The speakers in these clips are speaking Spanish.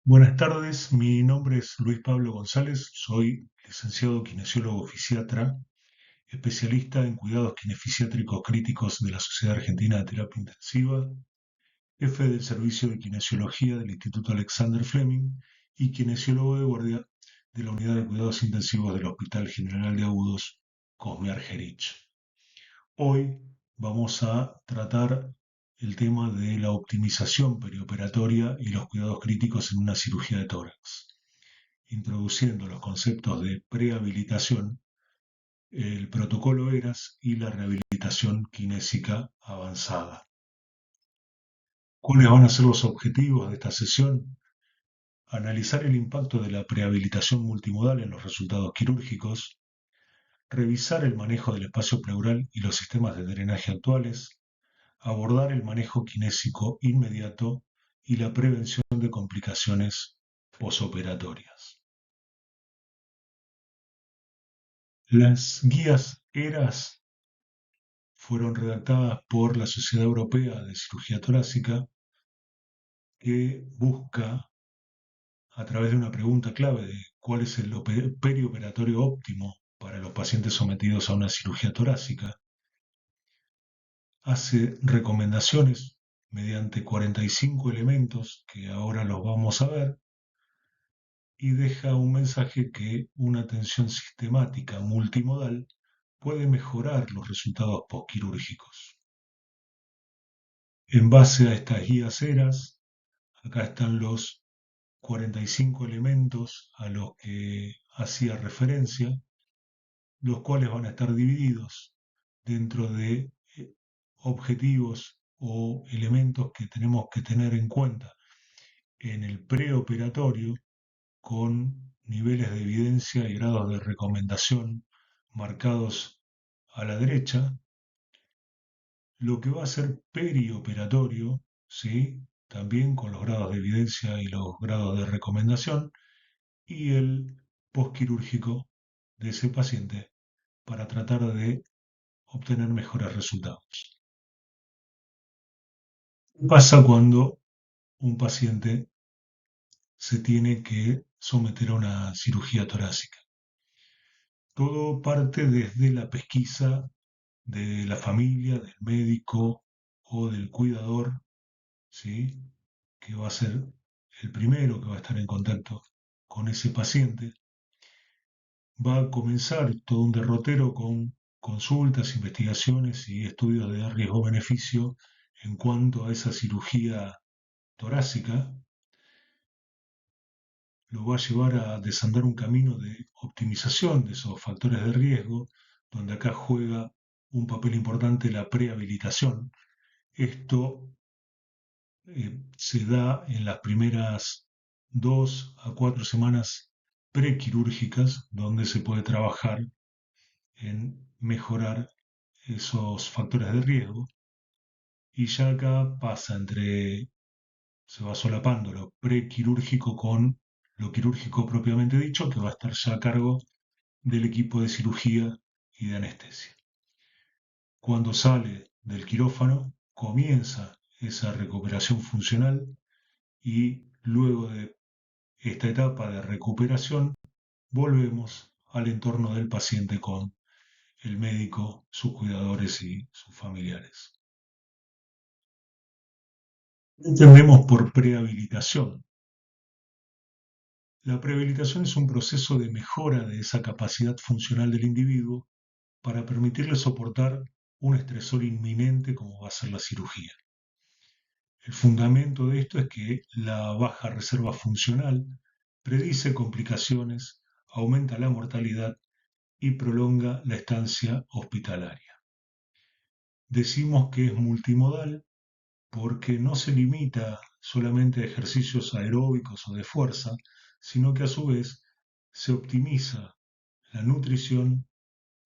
Buenas tardes, mi nombre es Luis Pablo González, soy licenciado kinesiólogo fisiatra, especialista en cuidados kinefisiátricos críticos de la Sociedad Argentina de Terapia Intensiva, jefe del servicio de kinesiología del Instituto Alexander Fleming y kinesiólogo de guardia de la Unidad de Cuidados Intensivos del Hospital General de Agudos Cosme Argerich. Hoy vamos a tratar el tema de la optimización perioperatoria y los cuidados críticos en una cirugía de tórax, introduciendo los conceptos de prehabilitación, el protocolo ERAS y la rehabilitación kinésica avanzada. ¿Cuáles van a ser los objetivos de esta sesión? Analizar el impacto de la prehabilitación multimodal en los resultados quirúrgicos, revisar el manejo del espacio pleural y los sistemas de drenaje actuales, abordar el manejo kinésico inmediato y la prevención de complicaciones posoperatorias. Las guías ERAS fueron redactadas por la Sociedad Europea de Cirugía Torácica, que busca, a través de una pregunta clave de cuál es el perioperatorio óptimo para los pacientes sometidos a una cirugía torácica, hace recomendaciones mediante 45 elementos que ahora los vamos a ver y deja un mensaje que una atención sistemática multimodal puede mejorar los resultados postquirúrgicos. En base a estas guías ERAS, acá están los 45 elementos a los que hacía referencia, los cuales van a estar divididos dentro de objetivos o elementos que tenemos que tener en cuenta en el preoperatorio, con niveles de evidencia y grados de recomendación marcados a la derecha, lo que va a ser perioperatorio, ¿sí? También con los grados de evidencia y los grados de recomendación, y el postquirúrgico de ese paciente para tratar de obtener mejores resultados. ¿Qué pasa cuando un paciente se tiene que someter a una cirugía torácica? Todo parte desde la pesquisa de la familia, del médico o del cuidador, ¿sí? Que va a ser el primero que va a estar en contacto con ese paciente. Va a comenzar todo un derrotero con consultas, investigaciones y estudios de riesgo-beneficio en cuanto a esa cirugía torácica. Lo va a llevar a desandar un camino de optimización de esos factores de riesgo, donde acá juega un papel importante la prehabilitación. Esto se da en las primeras 2 a 4 semanas prequirúrgicas, donde se puede trabajar en mejorar esos factores de riesgo. Y ya acá pasa se va solapando lo prequirúrgico con lo quirúrgico propiamente dicho, que va a estar ya a cargo del equipo de cirugía y de anestesia. Cuando sale del quirófano, comienza esa recuperación funcional y luego de esta etapa de recuperación volvemos al entorno del paciente con el médico, sus cuidadores y sus familiares. Entendemos por prehabilitación. La prehabilitación es un proceso de mejora de esa capacidad funcional del individuo para permitirle soportar un estresor inminente como va a ser la cirugía. El fundamento de esto es que la baja reserva funcional predice complicaciones, aumenta la mortalidad y prolonga la estancia hospitalaria. Decimos que es multimodal porque no se limita solamente a ejercicios aeróbicos o de fuerza, sino que a su vez se optimiza la nutrición,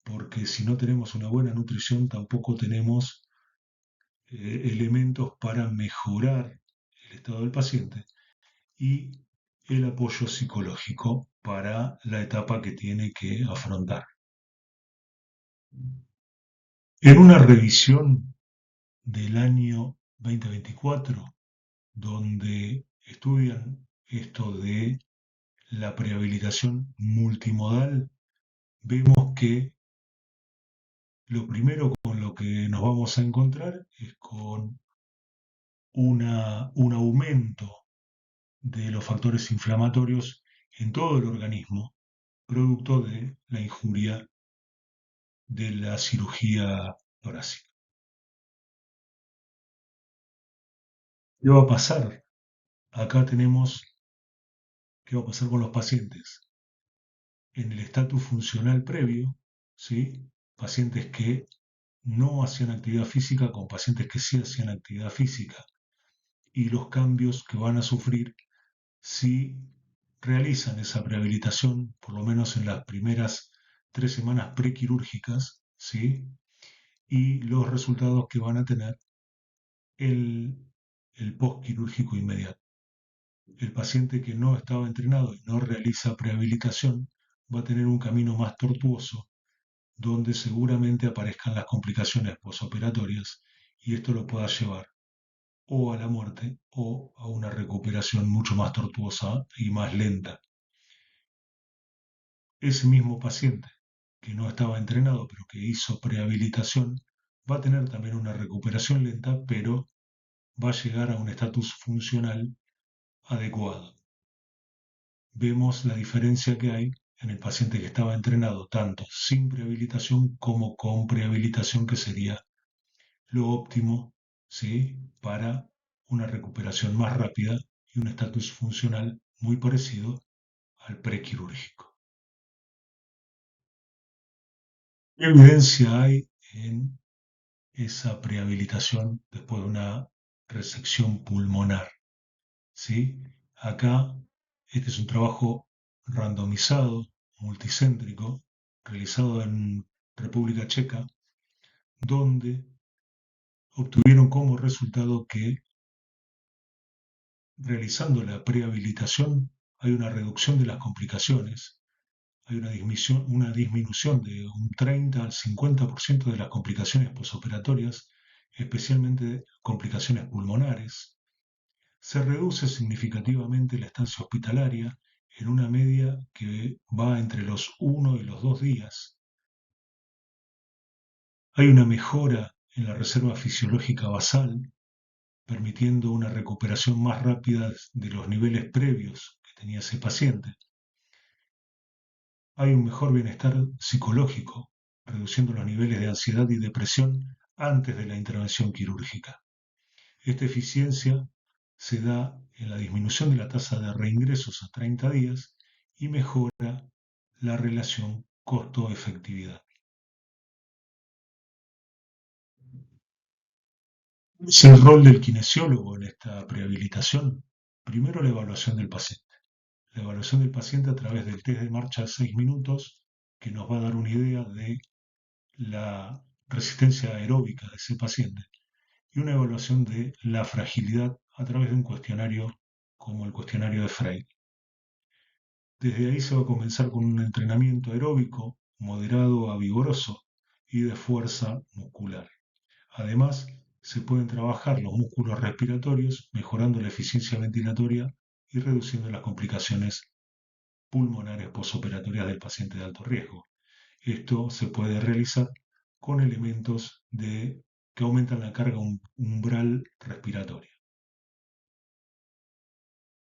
porque si no tenemos una buena nutrición tampoco tenemos elementos para mejorar el estado del paciente, y el apoyo psicológico para la etapa que tiene que afrontar. En una revisión del año 2024, donde estudian esto de la prehabilitación multimodal, vemos que lo primero con lo que nos vamos a encontrar es con un aumento de los factores inflamatorios en todo el organismo, producto de la injuria de la cirugía torácica. ¿Qué va a pasar? Acá tenemos qué va a pasar con los pacientes. En el estatus funcional previo, ¿sí? Pacientes que no hacían actividad física con pacientes que sí hacían actividad física y los cambios que van a sufrir si realizan esa prehabilitación, por lo menos en las primeras 3 semanas prequirúrgicas, ¿sí? Y los resultados que van a tener el, el postquirúrgico inmediato. El paciente que no estaba entrenado y no realiza prehabilitación va a tener un camino más tortuoso, donde seguramente aparezcan las complicaciones posoperatorias y esto lo pueda llevar o a la muerte o a una recuperación mucho más tortuosa y más lenta. Ese mismo paciente que no estaba entrenado pero que hizo prehabilitación va a tener también una recuperación lenta, pero va a llegar a un estatus funcional adecuado. Vemos la diferencia que hay en el paciente que estaba entrenado tanto sin prehabilitación como con prehabilitación, que sería lo óptimo, ¿sí? Para una recuperación más rápida y un estatus funcional muy parecido al prequirúrgico. ¿Qué evidencia hay en esa prehabilitación después de una resección pulmonar? ¿Sí? Acá, este es un trabajo randomizado, multicéntrico, realizado en República Checa, donde obtuvieron como resultado que realizando la prehabilitación hay una reducción de las complicaciones, hay una disminución de un 30 al 50% de las complicaciones posoperatorias, especialmente complicaciones pulmonares. Se reduce significativamente la estancia hospitalaria en una media que va entre los 1 y los 2 días. Hay una mejora en la reserva fisiológica basal, permitiendo una recuperación más rápida de los niveles previos que tenía ese paciente. Hay un mejor bienestar psicológico, reduciendo los niveles de ansiedad y depresión antes de la intervención quirúrgica. Esta eficiencia se da en la disminución de la tasa de reingresos a 30 días y mejora la relación costo-efectividad. ¿Cuál es el rol del kinesiólogo en esta prehabilitación? Primero, la evaluación del paciente. La evaluación del paciente a través del test de marcha de 6 minutos, que nos va a dar una idea de la resistencia aeróbica de ese paciente, y una evaluación de la fragilidad a través de un cuestionario como el cuestionario de Frey. Desde ahí se va a comenzar con un entrenamiento aeróbico moderado a vigoroso y de fuerza muscular. Además, se pueden trabajar los músculos respiratorios, mejorando la eficiencia ventilatoria y reduciendo las complicaciones pulmonares posoperatorias del paciente de alto riesgo. Esto se puede realizar con elementos que aumentan la carga umbral respiratoria.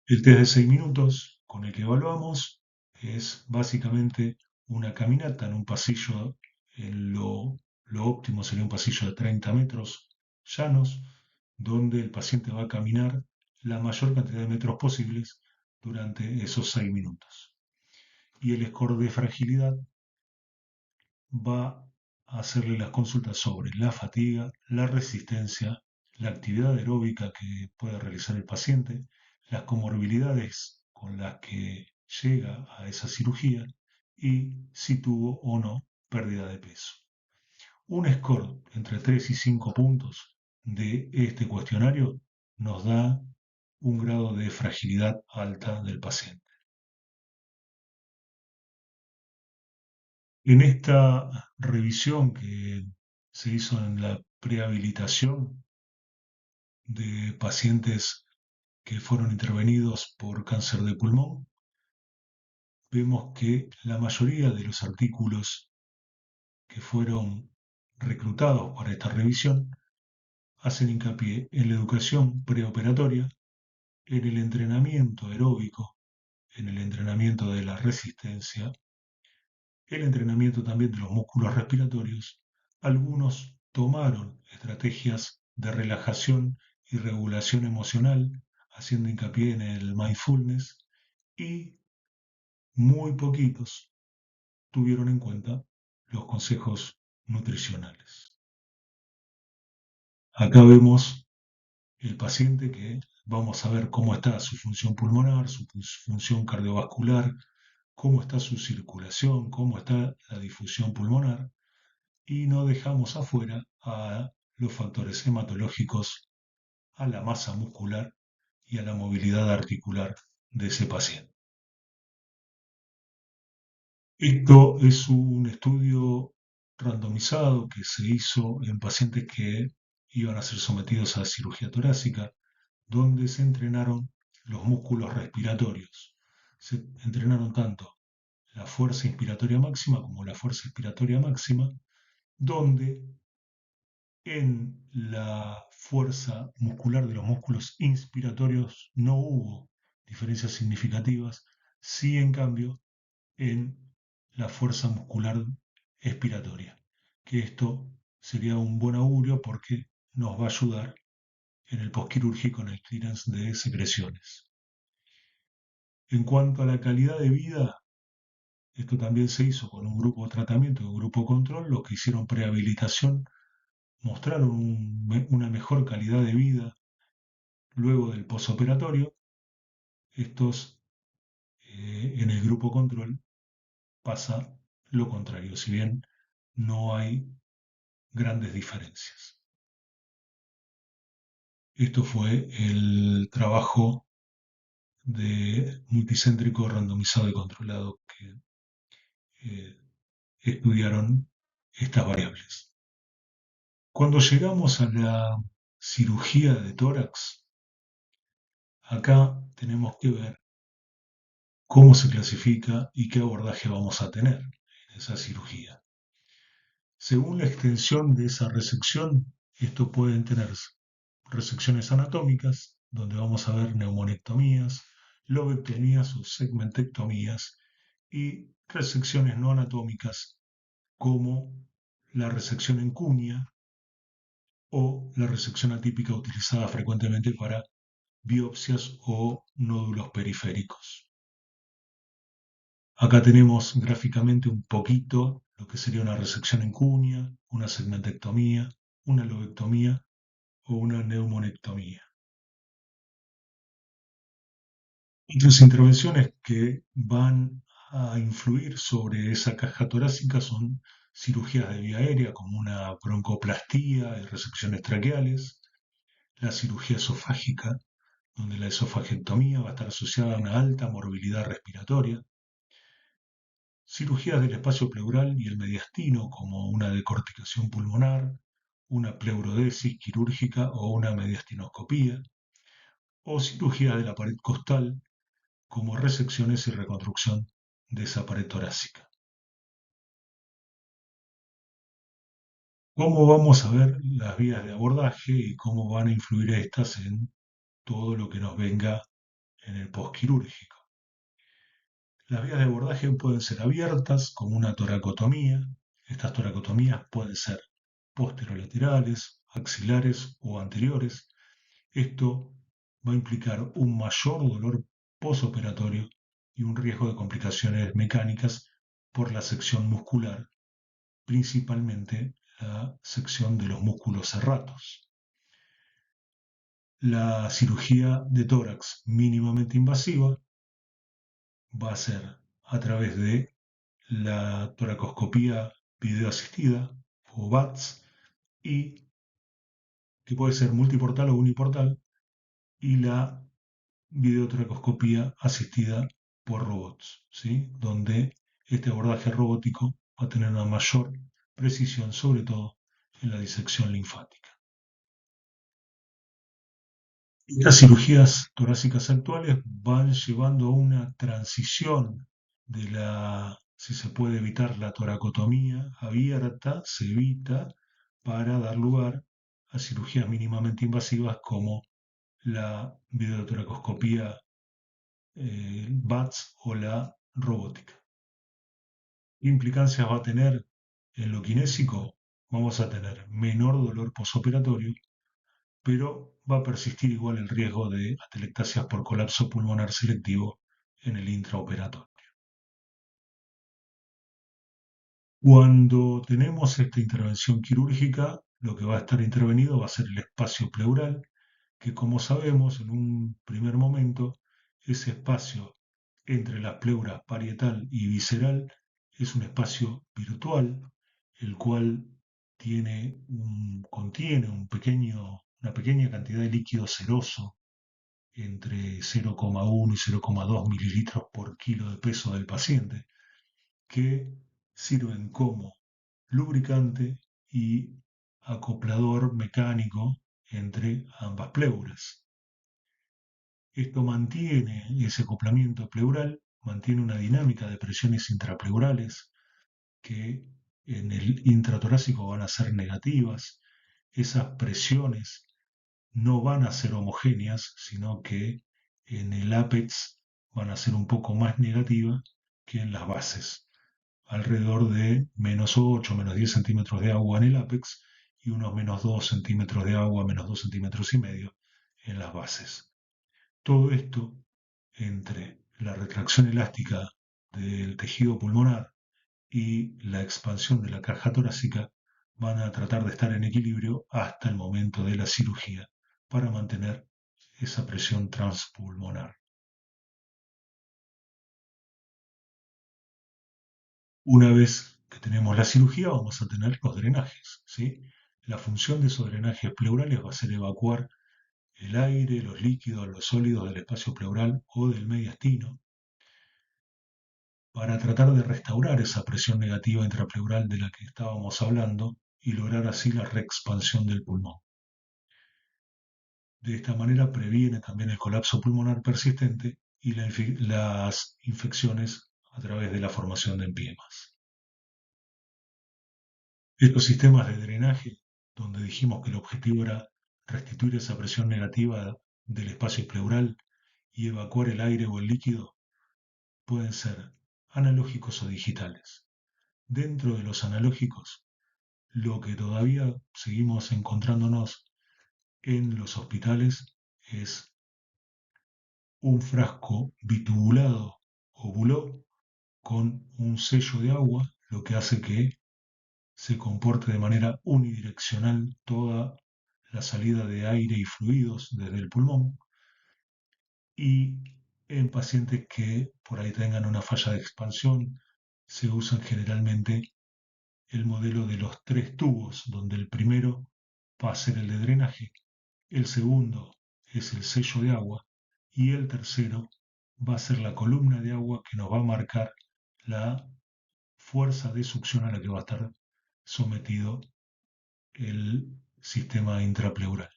El test de 6 minutos con el que evaluamos es básicamente una caminata en un pasillo. Lo óptimo sería un pasillo de 30 metros llanos, donde el paciente va a caminar la mayor cantidad de metros posibles durante esos 6 minutos. Y el score de fragilidad va a hacerle las consultas sobre la fatiga, la resistencia, la actividad aeróbica que puede realizar el paciente, las comorbilidades con las que llega a esa cirugía y si tuvo o no pérdida de peso. Un score entre 3 y 5 puntos de este cuestionario nos da un grado de fragilidad alta del paciente. En esta revisión que se hizo en la prehabilitación de pacientes que fueron intervenidos por cáncer de pulmón, vemos que la mayoría de los artículos que fueron reclutados para esta revisión hacen hincapié en la educación preoperatoria, en el entrenamiento aeróbico, en el entrenamiento de la resistencia, el entrenamiento también de los músculos respiratorios. Algunos tomaron estrategias de relajación y regulación emocional, haciendo hincapié en el mindfulness, y muy poquitos tuvieron en cuenta los consejos nutricionales. Acá vemos el paciente que vamos a ver cómo está su función pulmonar, su función cardiovascular, cómo está su circulación, cómo está la difusión pulmonar, y no dejamos afuera a los factores hematológicos, a la masa muscular y a la movilidad articular de ese paciente. Esto es un estudio randomizado que se hizo en pacientes que iban a ser sometidos a cirugía torácica, donde se entrenaron los músculos respiratorios. Se entrenaron tanto la fuerza inspiratoria máxima como la fuerza expiratoria máxima, donde en la fuerza muscular de los músculos inspiratorios no hubo diferencias significativas, sí en cambio en la fuerza muscular expiratoria, que esto sería un buen augurio porque nos va a ayudar en el postquirúrgico en el clearance de secreciones. En cuanto a la calidad de vida, esto también se hizo con un grupo de tratamiento y un grupo control. Los que hicieron prehabilitación mostraron una mejor calidad de vida luego del posoperatorio. Estos, en el grupo control, pasa lo contrario, si bien no hay grandes diferencias. Esto fue el trabajo de multicéntrico randomizado y controlado que estudiaron estas variables. Cuando llegamos a la cirugía de tórax, acá tenemos que ver cómo se clasifica y qué abordaje vamos a tener en esa cirugía. Según la extensión de esa resección, esto pueden tener resecciones anatómicas, donde vamos a ver neumonectomías, lobectomías o segmentectomías, y resecciones no anatómicas, como la resección en cuña o la resección atípica utilizada frecuentemente para biopsias o nódulos periféricos. Acá tenemos gráficamente un poquito lo que sería una resección en cuña, una segmentectomía, una lobectomía o una neumonectomía. Otras intervenciones que van a influir sobre esa caja torácica son cirugías de vía aérea como una broncoplastía y resecciones traqueales, la cirugía esofágica, donde la esofagectomía va a estar asociada a una alta morbilidad respiratoria, cirugías del espacio pleural y el mediastino, como una decorticación pulmonar, una pleurodesis quirúrgica o una mediastinoscopía, o cirugías de la pared costal, como resecciones y reconstrucción de esa pared torácica. ¿Cómo vamos a ver las vías de abordaje y cómo van a influir estas en todo lo que nos venga en el postquirúrgico? Las vías de abordaje pueden ser abiertas, como una toracotomía. Estas toracotomías pueden ser posterolaterales, axilares o anteriores. Esto va a implicar un mayor dolor posoperatorio y un riesgo de complicaciones mecánicas por la sección muscular, principalmente la sección de los músculos serratos. La cirugía de tórax mínimamente invasiva va a ser a través de la toracoscopía videoasistida o VATS, y que puede ser multiportal o uniportal, y la videotoracoscopía asistida por robots, ¿sí? Donde este abordaje robótico va a tener una mayor precisión, sobre todo en la disección linfática. Estas cirugías torácicas actuales van llevando a una transición de la, si se puede evitar la toracotomía abierta, se evita para dar lugar a cirugías mínimamente invasivas como la videotoracoscopía BATS o la robótica. ¿Qué implicancias va a tener en lo kinésico? Vamos a tener menor dolor posoperatorio, pero va a persistir igual el riesgo de atelectasias por colapso pulmonar selectivo en el intraoperatorio. Cuando tenemos esta intervención quirúrgica, lo que va a estar intervenido va a ser el espacio pleural, que como sabemos en un primer momento, ese espacio entre las pleuras parietal y visceral es un espacio virtual, el cual contiene una pequeña cantidad de líquido seroso entre 0,1 y 0,2 mililitros por kilo de peso del paciente, que sirven como lubricante y acoplador mecánico entre ambas pleuras. Esto mantiene ese acoplamiento pleural, mantiene una dinámica de presiones intrapleurales que en el intratorácico van a ser negativas. Esas presiones no van a ser homogéneas, sino que en el ápex van a ser un poco más negativas que en las bases, alrededor de -8, -10 centímetros de agua en el ápex y unos -2 centímetros de agua, -2,5 centímetros en las bases. Todo esto entre la retracción elástica del tejido pulmonar y la expansión de la caja torácica van a tratar de estar en equilibrio hasta el momento de la cirugía para mantener esa presión transpulmonar. Una vez que tenemos la cirugía vamos a tener los drenajes, ¿sí? La función de esos drenajes pleurales va a ser evacuar el aire, los líquidos, los sólidos del espacio pleural o del mediastino para tratar de restaurar esa presión negativa intrapleural de la que estábamos hablando y lograr así la reexpansión del pulmón. De esta manera previene también el colapso pulmonar persistente y las infecciones a través de la formación de empiemas. Estos sistemas de drenaje, donde dijimos que el objetivo era restituir esa presión negativa del espacio pleural y evacuar el aire o el líquido, pueden ser analógicos o digitales. Dentro de los analógicos, lo que todavía seguimos encontrándonos en los hospitales es un frasco bitubulado o buló con un sello de agua, lo que hace que se comporte de manera unidireccional toda la salida de aire y fluidos desde el pulmón, y en pacientes que por ahí tengan una falla de expansión se usan generalmente el modelo de los tres tubos, donde el primero va a ser el de drenaje, el segundo es el sello de agua y el tercero va a ser la columna de agua que nos va a marcar la fuerza de succión a la que va a estar sometido el sistema intrapleural.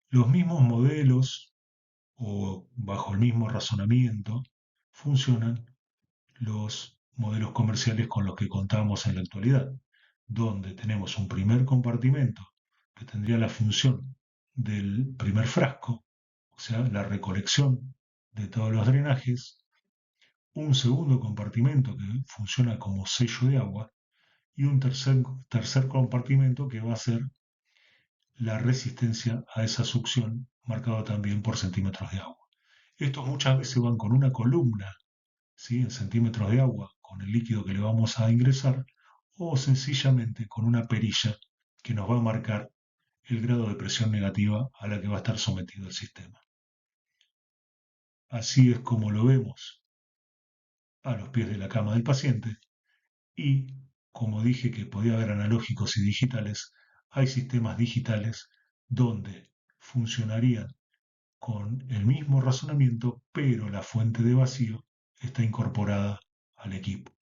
Los mismos modelos o bajo el mismo razonamiento funcionan los modelos comerciales con los que contamos en la actualidad, donde tenemos un primer compartimento que tendría la función del primer frasco, o sea, la recolección de todos los drenajes, un segundo compartimento que funciona como sello de agua y un tercer compartimento que va a ser la resistencia a esa succión, marcado también por centímetros de agua. Estos muchas veces van con una columna, ¿sí?, en centímetros de agua, con el líquido que le vamos a ingresar, o sencillamente con una perilla que nos va a marcar el grado de presión negativa a la que va a estar sometido el sistema. Así es como lo vemos a los pies de la cama del paciente y, como dije que podía haber analógicos y digitales, hay sistemas digitales donde funcionarían con el mismo razonamiento, pero la fuente de vacío está incorporada al equipo.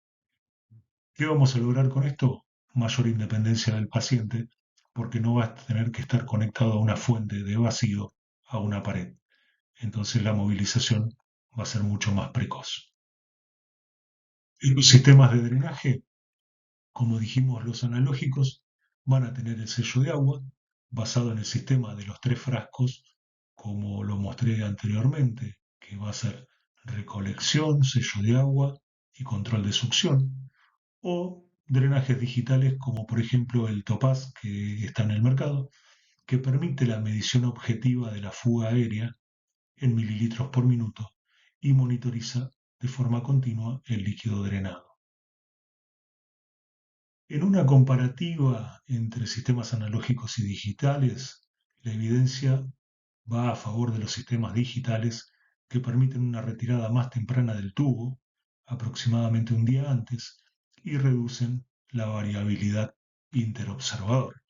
¿Qué vamos a lograr con esto? Mayor independencia del paciente, porque no va a tener que estar conectado a una fuente de vacío a una pared. Entonces la movilización va a ser mucho más precoz. En los sistemas de drenaje, como dijimos, los analógicos van a tener el sello de agua basado en el sistema de los tres frascos, como lo mostré anteriormente, que va a ser recolección, sello de agua y control de succión, o drenajes digitales como por ejemplo el Topaz que está en el mercado, que permite la medición objetiva de la fuga aérea en mililitros por minuto y monitoriza de forma continua el líquido drenado. En una comparativa entre sistemas analógicos y digitales, la evidencia va a favor de los sistemas digitales que permiten una retirada más temprana del tubo, aproximadamente un día antes, y reducen la variabilidad interobservador.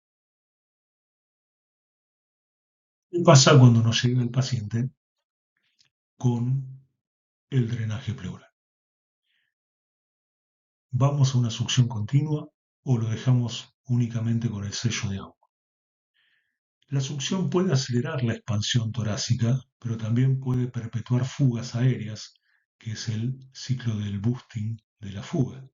¿Qué pasa cuando nos llega el paciente con el drenaje pleural? ¿Vamos a una succión continua o lo dejamos únicamente con el sello de agua? La succión puede acelerar la expansión torácica, pero también puede perpetuar fugas aéreas, que es el ciclo del boosting de la fuga.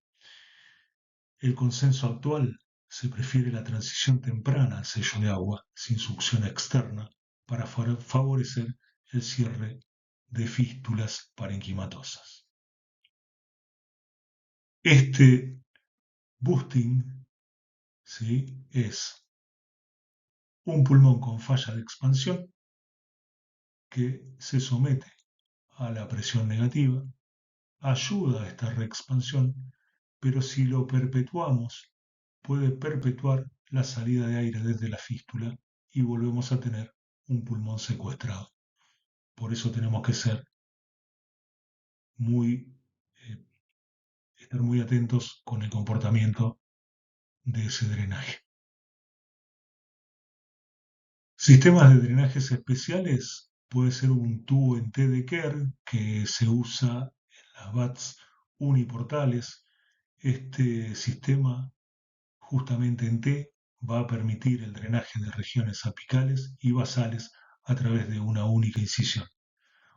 El consenso actual se prefiere la transición temprana al sello de agua sin succión externa para favorecer el cierre de fístulas parenquimatosas. Este boosting, ¿sí?, es un pulmón con falla de expansión que se somete a la presión negativa, ayuda a esta reexpansión, pero si lo perpetuamos, puede perpetuar la salida de aire desde la fístula y volvemos a tener un pulmón secuestrado. Por eso tenemos que muy, eh, estar muy atentos con el comportamiento de ese drenaje. Sistemas de drenajes especiales puede ser un tubo en T de Kerr que se usa en las VATS uniportales. Este sistema, justamente en T, va a permitir el drenaje de regiones apicales y basales a través de una única incisión.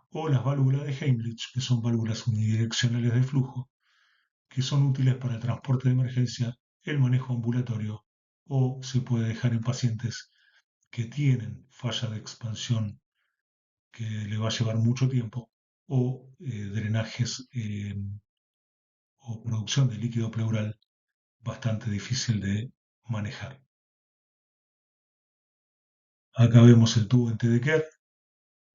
O las válvulas de Heimlich, que son válvulas unidireccionales de flujo, que son útiles para el transporte de emergencia, el manejo ambulatorio o se puede dejar en pacientes que tienen falla de expansión que le va a llevar mucho tiempo o drenajes o producción de líquido pleural bastante difícil de manejar. Acá vemos el tubo en T de Kerr.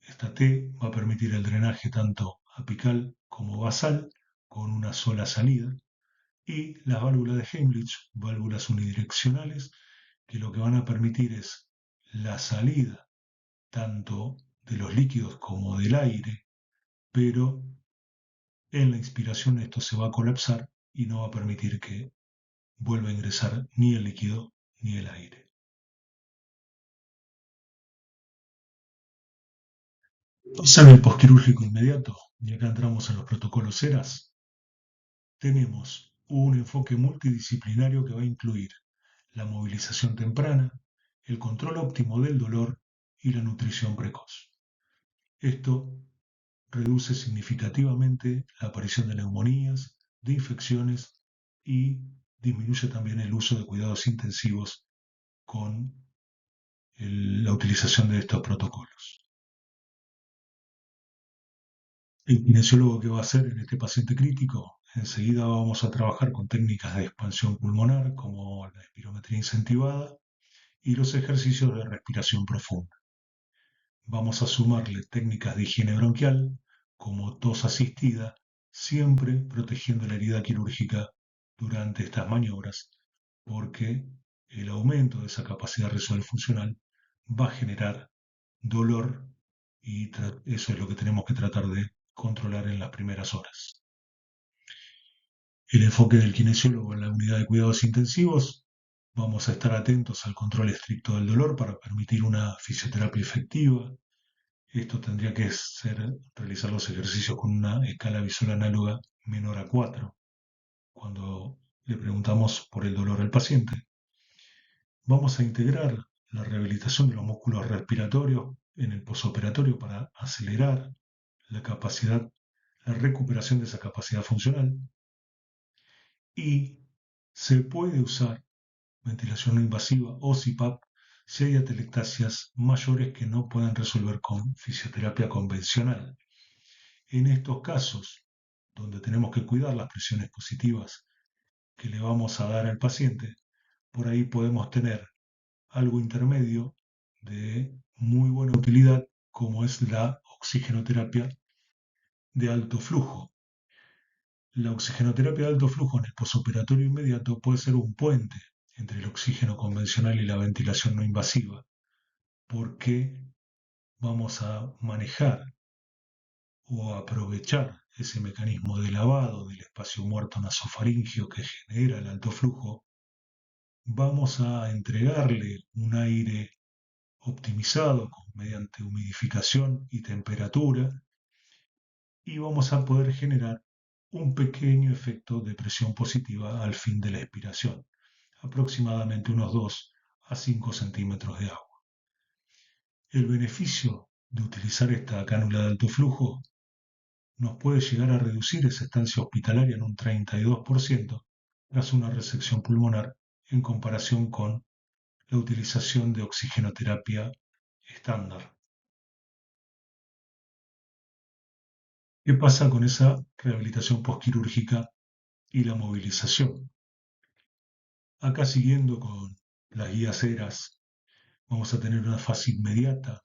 Esta T va a permitir el drenaje tanto apical como basal con una sola salida. Y las válvulas de Heimlich, válvulas unidireccionales, que lo que van a permitir es la salida tanto de los líquidos como del aire, pero en la inspiración esto se va a colapsar y no va a permitir que vuelva a ingresar ni el líquido ni el aire. En el posquirúrgico inmediato, y acá entramos en los protocolos ERAS, tenemos un enfoque multidisciplinario que va a incluir la movilización temprana, el control óptimo del dolor y la nutrición precoz. Esto reduce significativamente la aparición de neumonías, de infecciones y disminuye también el uso de cuidados intensivos con la utilización de estos protocolos. El kinesiólogo, que va a hacer en este paciente crítico, enseguida vamos a trabajar con técnicas de expansión pulmonar como la espirometría incentivada y los ejercicios de respiración profunda. Vamos a sumarle técnicas de higiene bronquial como tos asistida, siempre protegiendo la herida quirúrgica durante estas maniobras, porque el aumento de esa capacidad renal funcional va a generar dolor y eso es lo que tenemos que tratar de controlar en las primeras horas. El enfoque del kinesiólogo en la unidad de cuidados intensivos: vamos a estar atentos al control estricto del dolor para permitir una fisioterapia efectiva. Esto tendría que ser realizar los ejercicios con una escala visual análoga menor a 4, cuando le preguntamos por el dolor al paciente. Vamos a integrar la rehabilitación de los músculos respiratorios en el posoperatorio para acelerar la capacidad, la recuperación de esa capacidad funcional. Y se puede usar ventilación no invasiva o CPAP si hay atelectasias mayores que no puedan resolver con fisioterapia convencional. En estos casos, donde tenemos que cuidar las presiones positivas que le vamos a dar al paciente, por ahí podemos tener algo intermedio de muy buena utilidad, como es la oxigenoterapia de alto flujo. La oxigenoterapia de alto flujo en el posoperatorio inmediato puede ser un puente entre el oxígeno convencional y la ventilación no invasiva, porque vamos a manejar o aprovechar ese mecanismo de lavado del espacio muerto nasofaringeo que genera el alto flujo. Vamos a entregarle un aire optimizado mediante humidificación y temperatura, y vamos a poder generar un pequeño efecto de presión positiva al fin de la expiración, aproximadamente unos 2 a 5 centímetros de agua. El beneficio de utilizar esta cánula de alto flujo nos puede llegar a reducir esa estancia hospitalaria en un 32% tras una resección pulmonar en comparación con la utilización de oxigenoterapia estándar. ¿Qué pasa con esa rehabilitación postquirúrgica y la movilización? Acá, siguiendo con las guías ERAS, vamos a tener una fase inmediata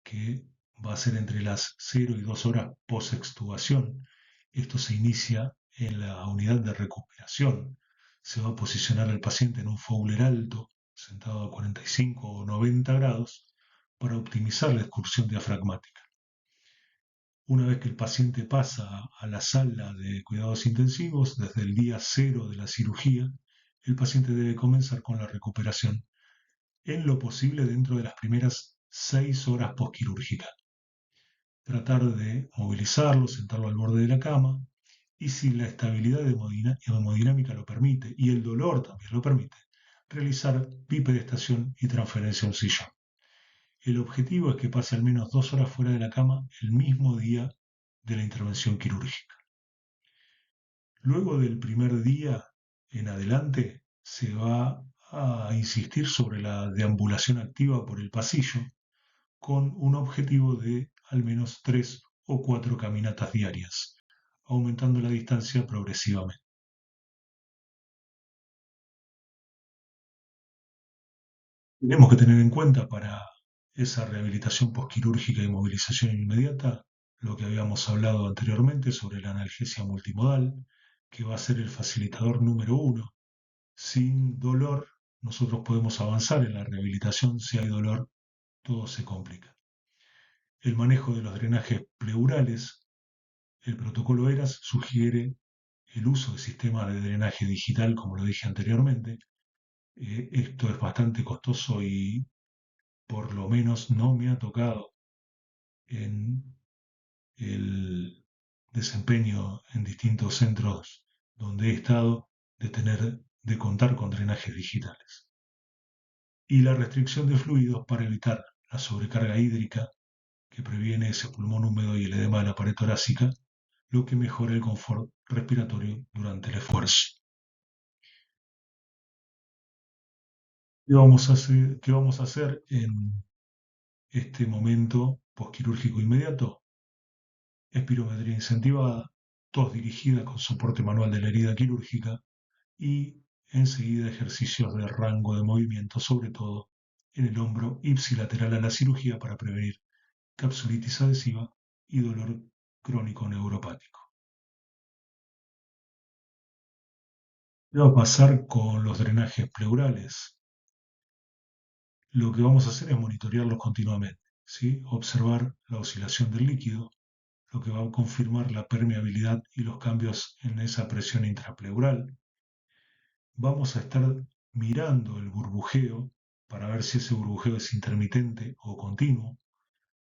que va a ser entre las 0 y 2 horas post-extubación. Esto se inicia en la unidad de recuperación. Se va a posicionar al paciente en un Fowler alto, sentado a 45 o 90 grados, para optimizar la excursión diafragmática. Una vez que el paciente pasa a la sala de cuidados intensivos, desde el día 0 de la cirugía, el paciente debe comenzar con la recuperación en lo posible dentro de las primeras 6 horas postquirúrgicas. Tratar de movilizarlo, sentarlo al borde de la cama, y si la estabilidad hemodinámica lo permite y el dolor también lo permite, realizar bipedestación y transferencia a un sillón. El objetivo es que pase al menos 2 horas fuera de la cama el mismo día de la intervención quirúrgica. Luego del primer día en adelante se va a insistir sobre la deambulación activa por el pasillo con un objetivo de al menos 3 o 4 caminatas diarias, aumentando la distancia progresivamente. Tenemos que tener en cuenta para esa rehabilitación postquirúrgica y movilización inmediata lo que habíamos hablado anteriormente sobre la analgesia multimodal, que va a ser el facilitador número 1. Sin dolor, nosotros podemos avanzar en la rehabilitación. Si hay dolor, todo se complica. El manejo de los drenajes pleurales. El protocolo ERAS sugiere el uso de sistemas de drenaje digital, como lo dije anteriormente. Esto es bastante costoso y por lo menos no me ha tocado en el desempeño en distintos centros donde he estado de contar con drenajes digitales. Y la restricción de fluidos para evitar la sobrecarga hídrica que previene ese pulmón húmedo y el edema de la pared torácica, lo que mejora el confort respiratorio durante el esfuerzo. ¿Qué vamos a hacer en este momento postquirúrgico inmediato? Espirometría incentivada, tos dirigida con soporte manual de la herida quirúrgica y enseguida ejercicios de rango de movimiento, sobre todo en el hombro ipsilateral a la cirugía para prevenir capsulitis adhesiva y dolor crónico neuropático. ¿Qué va a pasar con los drenajes pleurales? Lo que vamos a hacer es monitorearlos continuamente, ¿sí? Observar la oscilación del líquido, lo que va a confirmar la permeabilidad y los cambios en esa presión intrapleural. Vamos a estar mirando el burbujeo para ver si ese burbujeo es intermitente o continuo,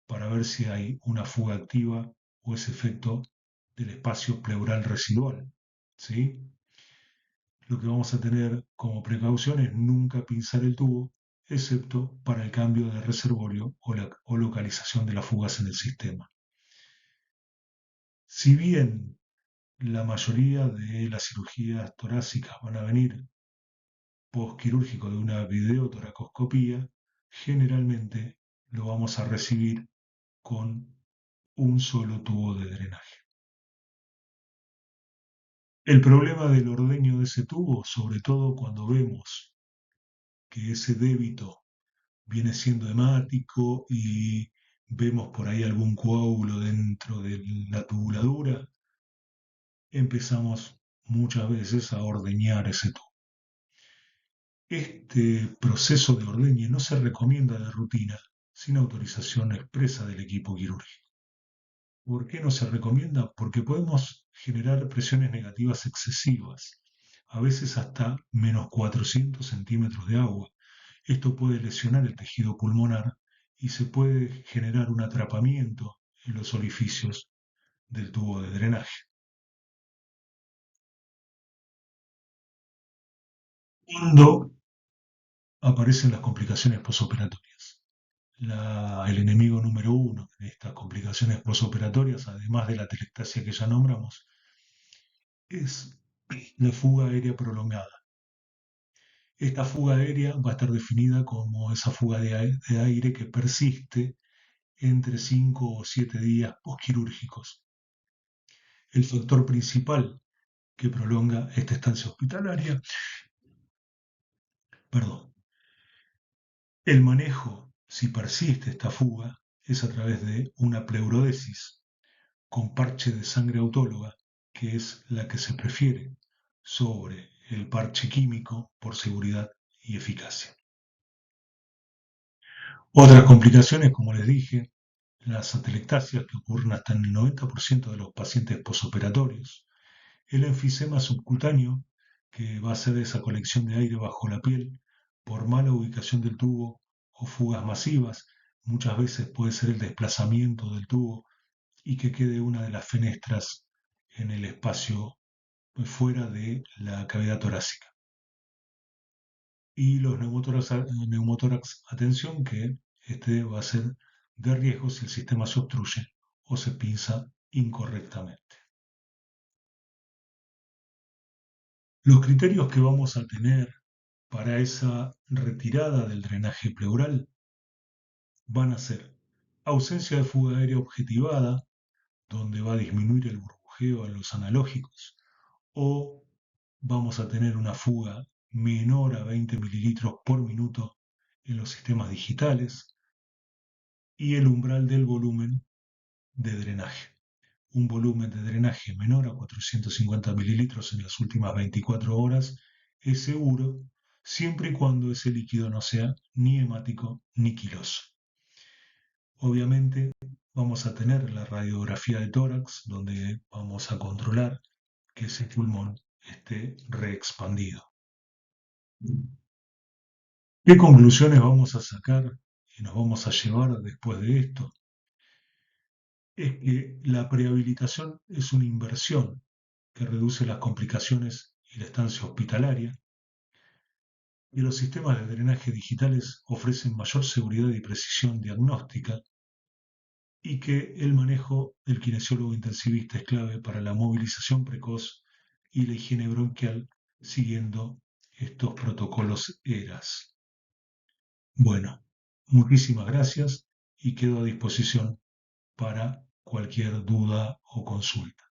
para ver si hay una fuga activa o ese efecto del espacio pleural residual, ¿sí? Lo que vamos a tener como precaución es nunca pinzar el tubo excepto para el cambio de reservorio o localización de las fugas en el sistema. Si bien la mayoría de las cirugías torácicas van a venir postquirúrgico de una videotoracoscopía, generalmente lo vamos a recibir con un solo tubo de drenaje. El problema del ordeño de ese tubo, sobre todo cuando vemos que ese débito viene siendo hemático y vemos por ahí algún coágulo dentro de la tubuladura, empezamos muchas veces a ordeñar ese tubo. Este proceso de ordeñe no se recomienda de rutina sin autorización expresa del equipo quirúrgico. ¿Por qué no se recomienda? Porque podemos generar presiones negativas excesivas, a veces hasta menos 400 centímetros de agua. Esto puede lesionar el tejido pulmonar y se puede generar un atrapamiento en los orificios del tubo de drenaje. Cuando aparecen las complicaciones posoperatorias. El enemigo número uno de estas complicaciones posoperatorias, además de la telectasia que ya nombramos, es la fuga aérea prolongada. Esta fuga aérea va a estar definida como esa fuga de aire que persiste entre 5 o 7 días postquirúrgicos. El factor principal que prolonga esta estancia hospitalaria, perdón, el manejo, si persiste esta fuga, es a través de una pleurodesis con parche de sangre autóloga, que es la que se prefiere sobre el parche químico por seguridad y eficacia. Otras complicaciones, como les dije, las atelectasias que ocurren hasta en el 90% de los pacientes posoperatorios, el enfisema subcutáneo, que va a ser esa colección de aire bajo la piel por mala ubicación del tubo o fugas masivas, muchas veces puede ser el desplazamiento del tubo y que quede una de las fenestras en el espacio fuera de la cavidad torácica. Y los neumotórax, atención, que este va a ser de riesgo si el sistema se obstruye o se pinza incorrectamente. Los criterios que vamos a tener para esa retirada del drenaje pleural van a ser ausencia de fuga aérea objetivada, donde va a disminuir el burbujeo a los analógicos, o vamos a tener una fuga menor a 20 mililitros por minuto en los sistemas digitales, y el umbral del volumen de drenaje. Un volumen de drenaje menor a 450 mililitros en las últimas 24 horas es seguro siempre y cuando ese líquido no sea ni hemático ni quiloso. Obviamente vamos a tener la radiografía de tórax donde vamos a controlar que ese pulmón esté reexpandido. ¿Qué conclusiones vamos a sacar y nos vamos a llevar después de esto? Es que la prehabilitación es una inversión que reduce las complicaciones y la estancia hospitalaria, y los sistemas de drenaje digitales ofrecen mayor seguridad y precisión diagnóstica, y que el manejo del kinesiólogo intensivista es clave para la movilización precoz y la higiene bronquial siguiendo estos protocolos ERAS. Bueno, muchísimas gracias y quedo a disposición para cualquier duda o consulta.